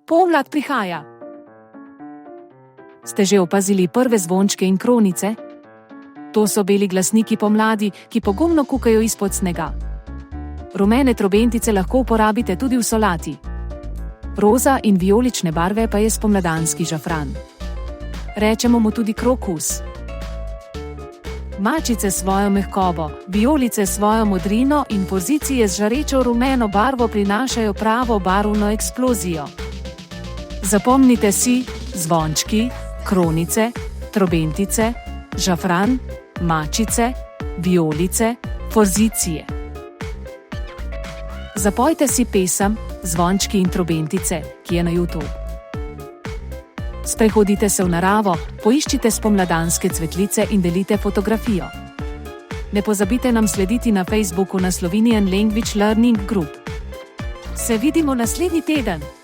Pomlad prihaja. Ste že opazili prve zvončke in kronice? To so beli glasniki pomladi, ki pogumno kukajo izpod snega. Rumene trobentice lahko uporabite tudi v solati. Roza in vijolične barve pa je spomladanski žafran. Rečemo mu tudi krokus. Mačice svojo mehkobo, vijolice svojo modrino in pozicije z žarečo rumeno barvo prinašajo pravo barvno eksplozijo. Zapomnite si: zvončki, kronice, trobentice, žafran, mačice, vijolice, pozicije. Zapojte si pesem Zvončki in trobentice, ki je na YouTube. Sprehodite se v naravo, poiščite spomladanske cvetlice in delite fotografijo. Ne pozabite nam slediti na Facebooku na Slovenian Language Learning Group. Se vidimo naslednji teden!